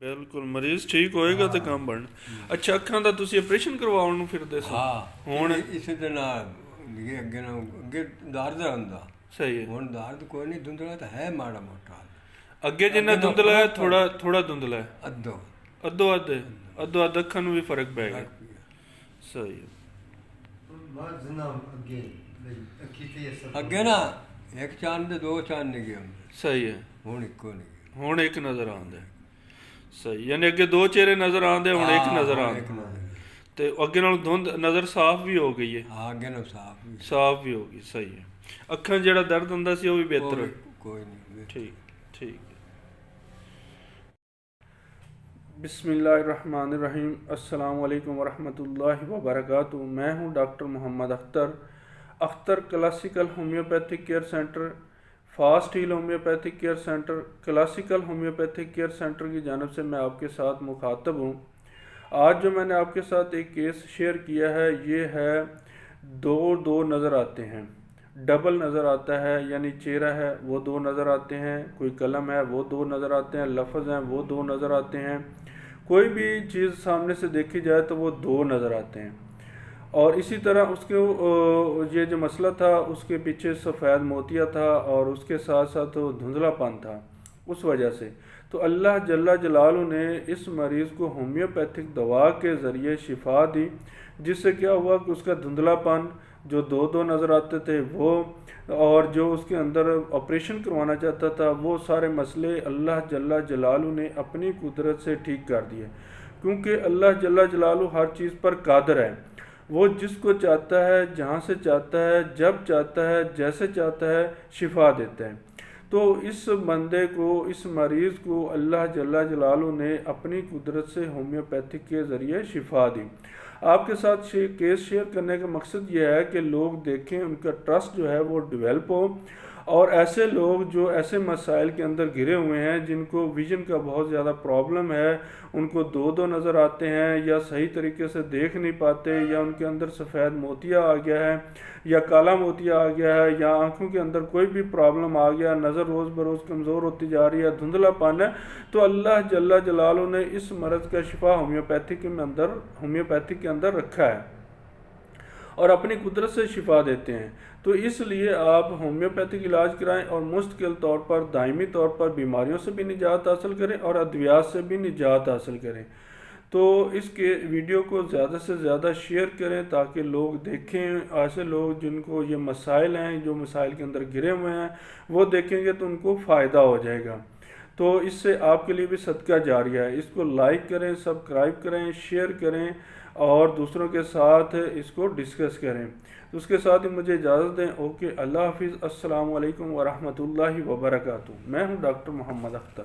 ਬਿਲਕੁਲ ਮਰੀਜ਼ ਠੀਕ ਹੋਏਗਾ ਤੇ ਕੰਮ ਬਣਨਾ। ਅੱਛਾ, ਅੱਖਾਂ ਦਾ ਤੁਸੀਂ ਆਪਰੇਸ਼ਨ ਕਰਵਾਉਣ ਨੂੰ ਫਿਰਦੇ ਸੀ? ਹਾਂ ਹੁਣ ਇਸ ਦੇ ਨਾਲ ਅੱਗੇ ਨੂੰ ਅੱਗੇ ਦਰਦ ਹੁੰਦਾ। ਸਹੀ ਹੈ। ਹੁਣ ਦਰਦ ਕੋਈ ਨਹੀਂ, ਧੁੰਦਲਾ ਤਾਂ ਹੈ ਮਾੜਾ ਮੋਟਾ। ਅੱਗੇ ਜਿੰਨਾ ਧੁੰਦਲਾ ਹੈ ਥੋੜਾ ਥੋੜਾ ਧੁੰਦਲਾ ਹੈ। ਅੱਧੋ ਅੱਧੋ ਅੱਧ ਅੱਧੋ ਅੱਧ ਅੱਖਾਂ ਨੂੰ ਵੀ ਫਰਕ ਪੈ ਗਿਆ। ਸਹੀ ਹੈ। ਅੱਗੇ ਨਾ ਇੱਕ ਚੰਨ ਤੇ ਦੋ ਚੰਨ ਨਿਗੇ ਹੁੰਦੇ, ਸਹੀ ਹੈ। ਹੁਣ ਇੱਕੋ ਨਿਗੇ। ਹੁਣ ਇੱਕ ਨਜ਼ਰ ਆਉਂਦਾ। ਸਹੀ, ਯਾਨੀ ਅੱਗੇ ਦੋ ਚਿਹਰੇ ਨਜ਼ਰ ਆਉਂਦੇ, ਹੁਣ ਇੱਕ ਨਜ਼ਰ ਆਉਂਦਾ। ਤੇ ਅੱਗੇ ਨਾਲ ਧੁੰਦ ਨਜ਼ਰ ਸਾਫ਼ ਵੀ ਹੋ ਗਈ ਹੈ। ਹਾਂ ਅੱਗੇ ਨਾਲ ਸਾਫ਼ ਵੀ ਹੋ ਗਈ। ਸਹੀ ਹੈ। ਅੱਖਾਂ ਜਿਹੜਾ ਦਰਦ ਹੁੰਦਾ ਸੀ ਉਹ ਵੀ ਬਿਹਤਰ ਹੈ। ਕੋਈ ਨਹੀਂ। ਠੀਕ ٹھیک ہے۔ بسم اللہ الرحمن الرحیم۔ السلام علیکم ورحمۃ اللہ وبرکاتہ۔ میں ہوں doctor Mohammad Akhtar classical homeopathic care centre, fast heal homeopathic care centre, classical homeopathic care centre کی جانب سے میں آپ کے ساتھ مخاطب ہوں۔ آج جو میں نے آپ کے ساتھ ایک کیس شیئر کیا ہے، یہ ہے دو نظر آتے ہیں، ڈبل نظر آتا ہے، یعنی چہرہ ہے وہ دو نظر آتے ہیں، کوئی قلم ہے وہ دو نظر آتے ہیں، لفظ ہیں وہ دو نظر آتے ہیں، کوئی بھی چیز سامنے سے دیکھی جائے تو وہ دو نظر آتے ہیں۔ اور اسی طرح اس کے یہ جو مسئلہ تھا، اس کے پیچھے سفید موتیا تھا اور اس کے ساتھ ساتھ دھندلا پن تھا۔ اس وجہ سے تو اللہ جل جلالہ نے اس مریض کو ہومیوپیتھک دوا کے ذریعے شفا دی، جس سے کیا ہوا کہ اس کا دھندلا پن جو دو نظر آتے تھے وہ، اور جو اس کے اندر آپریشن کروانا چاہتا تھا، وہ سارے مسئلے اللہ جل جلالہ نے اپنی قدرت سے ٹھیک کر دیے، کیونکہ اللہ جل جلالہ ہر چیز پر قادر ہے۔ وہ جس کو چاہتا ہے، جہاں سے چاہتا ہے، جب چاہتا ہے، جیسے چاہتا ہے، شفا دیتا ہے۔ تو اس بندے کو، اس مریض کو اللہ جل جلالہ نے اپنی قدرت سے ہومیوپیتھک کے ذریعے شفا دی۔ آپ کے ساتھ کیس شیئر کرنے کا مقصد یہ ہے کہ لوگ دیکھیں، ان کا ٹرسٹ جو ہے وہ ڈیولپ ہو، اور ایسے لوگ جو ایسے مسائل کے اندر گھرے ہوئے ہیں، جن کو ویژن کا بہت زیادہ پرابلم ہے، ان کو دو نظر آتے ہیں، یا صحیح طریقے سے دیکھ نہیں پاتے، یا ان کے اندر سفید موتیا آ گیا ہے، یا کالا موتیا آ گیا ہے، یا آنکھوں کے اندر کوئی بھی پرابلم آ گیا، نظر روز بروز کمزور ہوتی جا رہی ہے، دھندلا پن ہے، تو اللہ جل جلالہ نے اس مرض کا شفا ہومیوپیتھک کے اندر رکھا ہے اور اپنی قدرت سے شفا دیتے ہیں۔ تو اس لیے آپ ہومیوپیتھک علاج کرائیں اور مستقل طور پر، دائمی طور پر بیماریوں سے بھی نجات حاصل کریں اور ادویات سے بھی نجات حاصل کریں۔ تو اس کے ویڈیو کو زیادہ سے زیادہ شیئر کریں تاکہ لوگ دیکھیں، ایسے لوگ جن کو یہ مسائل ہیں، جو مسائل کے اندر گرے ہوئے ہیں، وہ دیکھیں گے تو ان کو فائدہ ہو جائے گا۔ تو اس سے آپ کے لیے بھی صدقہ جاریہ ہے۔ اس کو لائک کریں، سبسکرائب کریں، شیئر کریں اور دوسروں کے ساتھ اس کو ڈسکس کریں۔ تو اس کے ساتھ ہی مجھے اجازت دیں۔ اوکے، اللہ حافظ۔ السلام علیکم ورحمۃ اللہ وبرکاتہ۔ میں ہوں ڈاکٹر محمد اختر۔